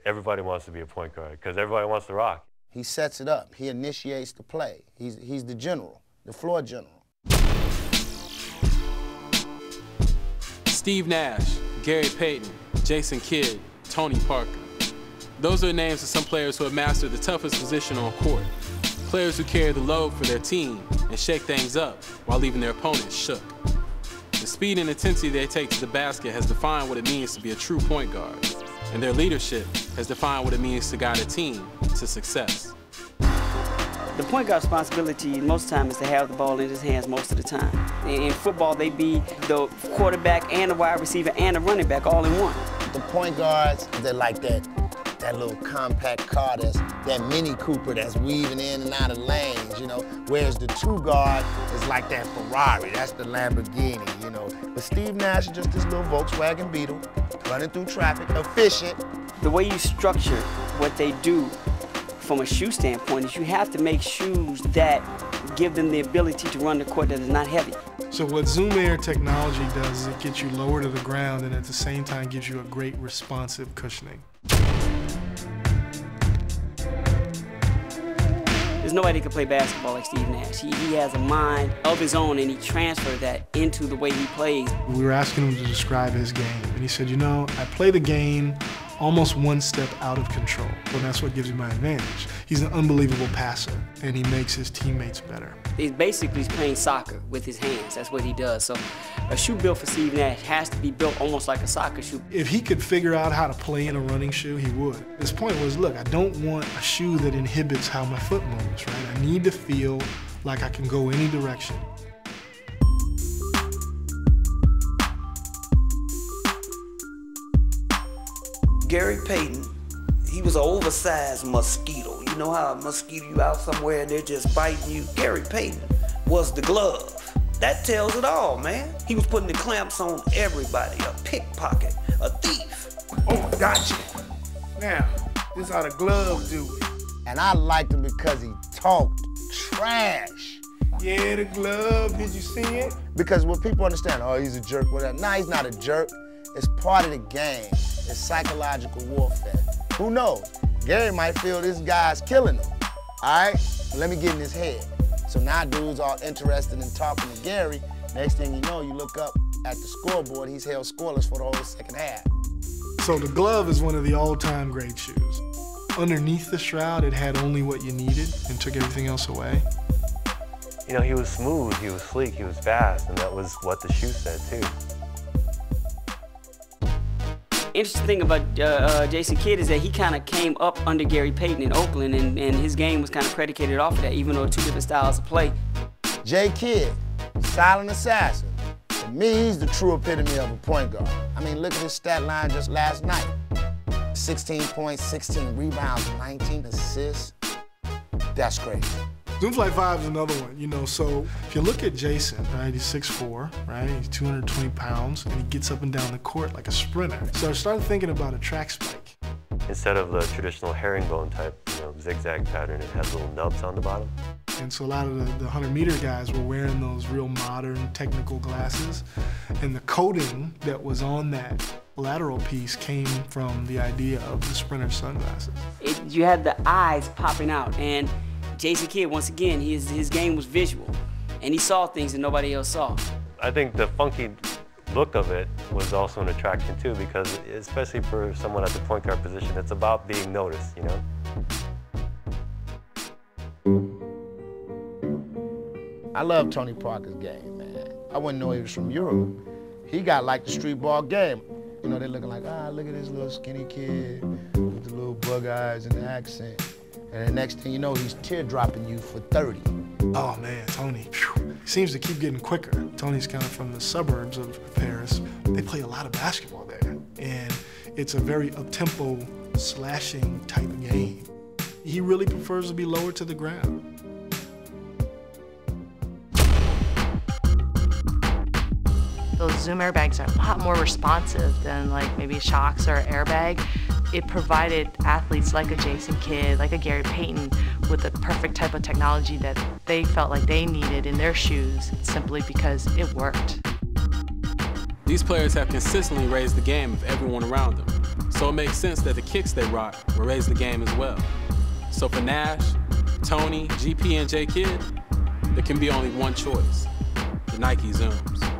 Everybody wants to be a point guard because everybody wants to rock. He sets it up. He initiates the play. He's the general, the floor general. Steve Nash, Gary Payton, Jason Kidd, Tony Parker. Those are the names of some players who have mastered the toughest position on court. Players who carry the load for their team and shake things up while leaving their opponents shook. The speed and intensity they take to the basket has defined what it means to be a true point guard, and their leadership has defined what it means to guide a team to success. The point guard's responsibility most of the time is to have the ball in his hands most of the time. In football, they be the quarterback and the wide receiver and the running back all in one. The point guards, they're like that little compact car, that Mini Cooper that's weaving in and out of lanes, you know, whereas the two guard is like that Ferrari, that's the Lamborghini, you know. But Steve Nash is just this little Volkswagen Beetle, running through traffic, efficient. The way you structure what they do from a shoe standpoint is you have to make shoes that give them the ability to run the court that is not heavy. So what Zoom Air technology does is it gets you lower to the ground and at the same time gives you a great responsive cushioning. There's nobody that can play basketball like Steve Nash. He has a mind of his own and he transferred that into the way he plays. We were asking him to describe his game and he said, you know, I play the game almost one step out of control, and that's what gives him my advantage. He's an unbelievable passer, and he makes his teammates better. He's basically playing soccer with his hands. That's what he does. So a shoe built for Steve Nash has to be built almost like a soccer shoe. If he could figure out how to play in a running shoe, he would. His point was, look, I don't want a shoe that inhibits how my foot moves, right? I need to feel like I can go any direction. Gary Payton, he was an oversized mosquito. You know how a mosquito, you out somewhere and they're just biting you? Gary Payton was the glove. That tells it all, man. He was putting the clamps on everybody, a pickpocket, a thief. Oh, gotcha. Now, this is how the glove do it. And I liked him because he talked trash. Yeah, the glove, did you see it? Because what people understand, oh, he's a jerk, whatever. Nah, he's not a jerk. It's part of the game. It's psychological warfare. Who knows? Gary might feel this guy's killing him. All right? Let me get in his head. So now dudes all interested in talking to Gary. Next thing you know, you look up at the scoreboard, he's held scoreless for the whole second half. So the glove is one of the all-time great shoes. Underneath the shroud, it had only what you needed and took everything else away. You know, he was smooth, he was sleek, he was fast, and that was what the shoe said too. Interesting thing about Jason Kidd is that he kind of came up under Gary Payton in Oakland, and his game was kind of predicated off of that, even though two different styles of play. J. Kidd, silent assassin. For me, he's the true epitome of a point guard. I mean, look at his stat line just last night. 16 points, 16 rebounds, 19 assists. That's crazy. Zoom Flight 5 is another one, you know, so if you look at Jason, right, he's 6'4", right, he's 220 pounds, and he gets up and down the court like a sprinter. So I started thinking about a track spike. Instead of the traditional herringbone type, you know, zigzag pattern, it has little nubs on the bottom. And so a lot of the 100-meter guys were wearing those real modern technical glasses, and the coating that was on that lateral piece came from the idea of the sprinter sunglasses. You had the eyes popping out, and Jason Kidd, once again, his game was visual, and he saw things that nobody else saw. I think the funky look of it was also an attraction too, because especially for someone at the point guard position, it's about being noticed, you know? I love Tony Parker's game, man. I wouldn't know he was from Europe. He got like the street ball game. You know, they're looking like, look at this little skinny kid with the little bug eyes and the accent. And the next thing you know, he's teardropping you for 30. Oh man, Tony, phew, he seems to keep getting quicker. Tony's kind of from the suburbs of Paris. They play a lot of basketball there, and it's a very up-tempo, slashing type game. He really prefers to be lower to the ground. Those Zoom airbags are a lot more responsive than like maybe Shocks or Airbag. It provided athletes like a Jason Kidd, like a Gary Payton, with the perfect type of technology that they felt like they needed in their shoes simply because it worked. These players have consistently raised the game of everyone around them. So it makes sense that the kicks they rock will raise the game as well. So for Nash, Tony, GP, and J Kidd, there can be only one choice: the Nike Zooms.